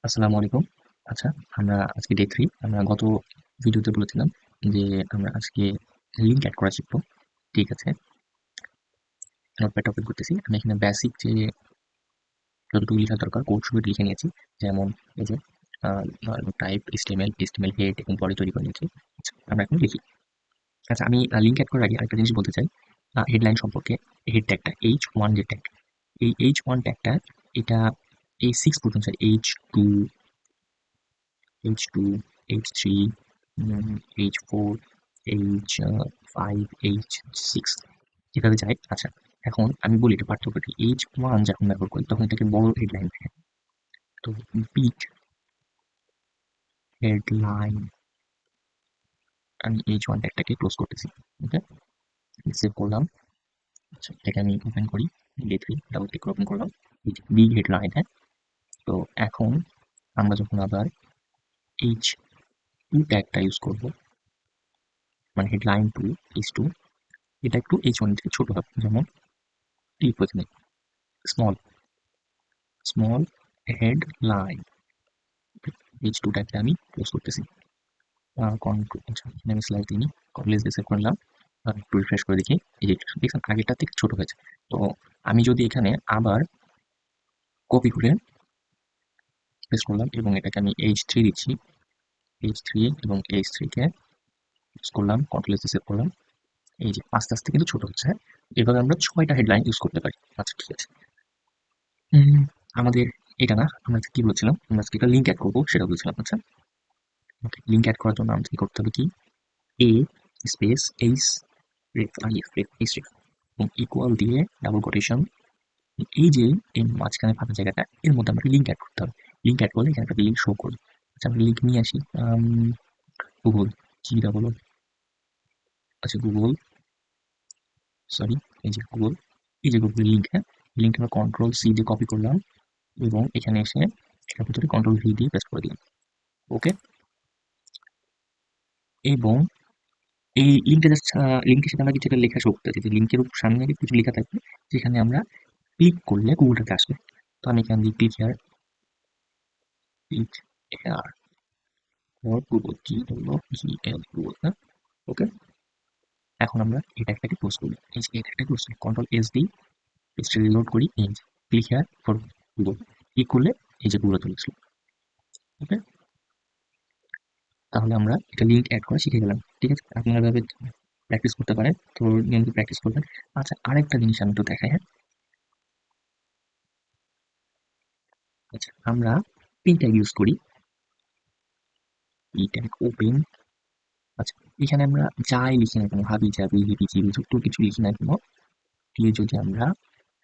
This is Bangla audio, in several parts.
আসসালামু আলাইকুম। আচ্ছা, আমরা আজকে ডে 3 আমরা গত ভিডিওতে বলেছিলাম যে আমরা আজকে লিঙ্ক এড করা শিখব। ঠিক আছে? নোটপ্যাড ওপেন করতেছি। আমি এখানে বেসিক যে যতটুকু লেখা দরকার কোড শুরুতে লিখে নিয়েছি। যেমন এই যে a type HTML, HTML head এবং বডি তৈরি করে নিয়েছি। আচ্ছা, আমরা এখন লিখি। আচ্ছা, আমি লিঙ্ক এড করার আগে আরেকটা জিনিস বলতে চাই। হেডলাইন সম্পর্কে হেড ট্যাগটা H1 যে ট্যাগ, এই H1 ট্যাগটা এটা এই 6 পর্যন্ত H2 H2, H3, H4, H5, H6 এভাবে যায়। আচ্ছা, এখন আমি বলি এটা পার্থক্য কি? H1 যখন ব্যবহার করি তখন এটাকে বড় হেডলাইন থাকে। তো বিগ হেডলাইন আমি H1 ট্যাগটাকে ক্লোজ করতেছি। ওকে? সেভ করলাম। আচ্ছা, এটাকে আমি ওপেন করি। ডে3 ডাবল ক্লিক করে ওপেন করলাম। এই যে বিগ হেডলাইন, হ্যাঁ? তো এখন আমরা যখন আবার H2 ট্যাগটা ইউজ করব, মানে হেডলাইন 2 H2 এটা একটু H1 থেকে ছোট হবে। যেমন টি প্রথমে স্মল হেডলাইন H2 টাকে আমি ক্লোজ করতেছি। কন্ট্রোল আচ্ছা এখানে আমি স্লাইড দিইনি। কন্ট্রোল এস দিয়ে সেভ করলাম। একটু রিফ্রেশ করে দেখি। এই যে দেখছেন আগেরটার থেকে ছোট হয়েছে। তো আমি যদি এখানে আবার কপি করে পেস্ট করলাম এবং এটাকে আমি H3 দিচ্ছি। H3 এবং H3 কে ইউজ করলাম। কন্ট্রোল এস দিয়ে সেভ করলাম। এই যে আস্তে, আস্তে কিন্তু ছোট হচ্ছে, হ্যাঁ? এভাবে আমরা ৬ টা হেডলাইন ইউজ করতে পারি। আচ্ছা ঠিক আছে। হুম, আমাদের এটা না, আমরা কি বলছিলাম? আমরা আজকে একটা লিঙ্ক এড করব সেটা বলছিলাম। আচ্ছা, ওকে। লিঙ্ক এড করার জন্য আমাদের কি করতে হবে কি? A space href if ref href এবং ইকুয়াল দিয়ে ডাবল কোটেশন এই যে এই মাঝখানে ফাঁকা জায়গাটা এর মধ্যে আমাকে লিঙ্ক এড করতে হবে। লিঙ্ক এড করলে এখানে একটা লিঙ্ক শো করবে। আচ্ছা আমরা লিঙ্ক নিয়ে আসি। গুগল কি ডাবল আচ্ছা গুগল সরি এই যে গুগল এই যে গুগল লিঙ্ক, হ্যাঁ? লিঙ্ক আমরা কন্ট্রোল সি দিয়ে কপি করলাম এবং এখানে এসে এটার ভিতরে কন্ট্রোল ভি দিয়ে পেস্ট করে দিলাম। ওকে, এবং এই লিঙ্কটা জাস্ট লিঙ্কের সাথে আমরা কিছু একটা লেখা শো করতেছি যে লিঙ্কের সামনে কিছু লেখা থাকবে যেখানে আমরা ক্লিক করলে গুগলটাতে আসবে। তো আমি এখান দিয়ে ক্লিক হেয়ার ফর গুগল কি হলো জিএল গুগল, হ্যাঁ? ওকে, এখন আমরা এই ট্যাগটাকে ক্লোজ করি। এই যে এই ট্যাগটা ক্লোজ করি কন্ট্রোল এস দিই, পেজটা রিলোড করি। এই যে click here for Google click করলে এই যে গুগল চলে আসলো। ওকে, তাহলে আমরা একটা লিঙ্ক অ্যাড করা শিখে গেলাম। ঠিক আছে, আপনারা এভাবে প্র্যাকটিস করতে পারেন। তো নিয়মিত প্র্যাকটিস করবেন। আচ্ছা আরেকটা জিনিস আমি একটু দেখাই, হ্যাঁ? আচ্ছা আমরা পি ট্যাগ ইউজ করি। P tag open. আচ্ছা এখানে আমরা যাই লিখি না কেন, হাবি জাবি হিবি জিবি যত কিছু লিখি না কেন, দিয়ে যদি আমরা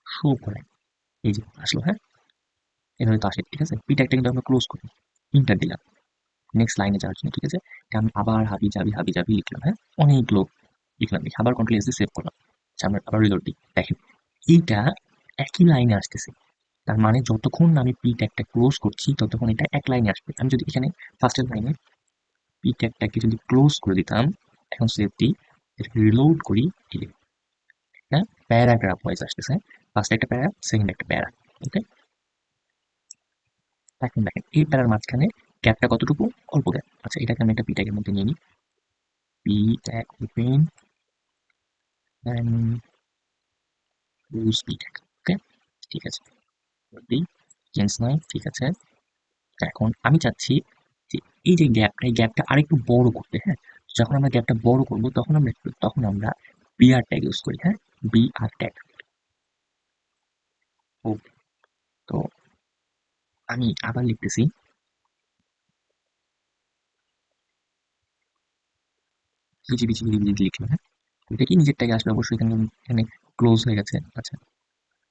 শো করাই এই যে আসলো, হ্যাঁ? এভাবে তো আসে। ঠিক আছে, পি ট্যাগটা কিন্তু আমরা ক্লোজ করি, ইন্টার দিলাম নেক্সট লাইনে যাওয়ার জন্য। ঠিক আছে, এটা আমি আবার হাবি জাবি লিখলাম, হ্যাঁ? অনেকগুলো লিখলাম, লিখে আবার কন্ট্রোল এস দিয়ে সেভ করলাম। আচ্ছা আমরা আবার রিলোড দিই, দেখেন এইটা একই লাইনে আসতেছে। তার মানে যতক্ষণ আমি পি ট্যাগটা ক্লোজ করছি ততক্ষণ এটা এক লাইনে আসবে। আমি যদি এখানে ফার্স্টের লাইনে পি ট্যাগটাকে যদি ক্লোজ করে দিতাম, এখন সেভ দিই, এটাকে রিলোড করি, এই যে একটা প্যারাগ্রাফ ওয়াইজ আসতেছে। ফার্স্ট একটা প্যারা, সেকেন্ড একটা প্যারা। ওকে, এখন দেখেন এই প্যারার মাঝখানে গ্যাপটা কতটুকু? অল্প গ্যাপ। আচ্ছা এটাকে আমি একটা পি ট্যাগের মধ্যে নিয়ে নিই। P tag open and use P tag. Okay, ঠিক আছে, দিই চেঞ্জ নাই। ঠিক আছে, এখন আমি চাচ্ছি যে এই যে গ্যাপটা, এই গ্যাপটা আরেকটু বড় করতে, হ্যাঁ? যখন আমরা গ্যাপটা বড় করব তখন আমরা বিআর ট্যাগ ইউজ করি, হ্যাঁ? BR tag. ওকে, তো আমি আবার লিখতেছি বিজি লিখলাম, হ্যাঁ? এটা কি নিজের ট্যাগে আসবে? অবশ্যই এখানে এখানে ক্লোজ হয়ে গেছে। আচ্ছা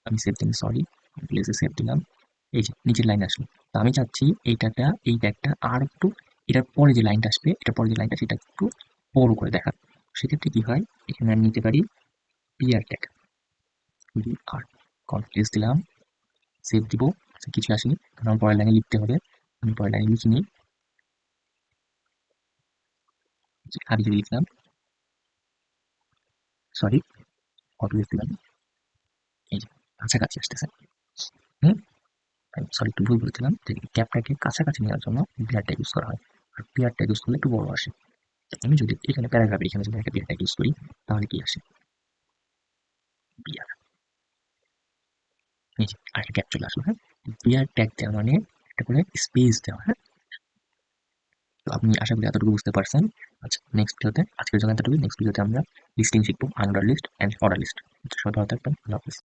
আমি সেভ দিন, সরি, প্লেসে সেভ দিলাম। এই যে নিচের লাইন আসলো। তো আমি চাচ্ছি এইটাটা এই ট্যাগটা আর একটু এটার পরে যে লাইনটা আসবে, এটার পরে যে লাইনটা সেটা একটু বড় করে দেখা। সেক্ষেত্রে কি হয়? এখানে আমি নিতে পারি BR tag, BR control S দিলাম, সেভ দিব। আচ্ছা কিছু আসেনি কারণ আমার পরের লাইনে লিখতে হবে। আমি পরের লাইনে লিখিনি, হাবি জাবি লিখলাম, সরি, কন্ট্রোল এস দিলাম। এই যে কাছাকাছি আসতেছে। হুম, সরি একটু ভুল বলেছিলাম যে ক্যাপটাকে কাছাকাছি নেওয়ার জন্য বিয়ার ট্যাগ ইউজ করা হয়, আর বিয়ার ট্যাগ ইউজ করলে একটু বড় আসে। আমি যদি এখানে প্যারাগ্রাফে এখানে যদি একটা বিয়ার ট্যাগ ইউজ করি তাহলে কি আসে? বিয়ার। এই যে আরেকটা ক্যাপ চলে আসলো, হ্যাঁ। বিয়ার ট্যাগ দেওয়া মানে একটা করে স্পেস দেওয়া, হ্যাঁ। তো আপনি আশা করি এতটুকু বুঝতে পারছেন। আচ্ছা, নেক্সট ভিডিওতে আজকের জন্য এতটুকুই। নেক্সট ভিডিওতে আমরা লিস্টিং শিখবো, unorder list and order list. সবাই ভালো থাকবেন। আল্লাহ হাফেজ।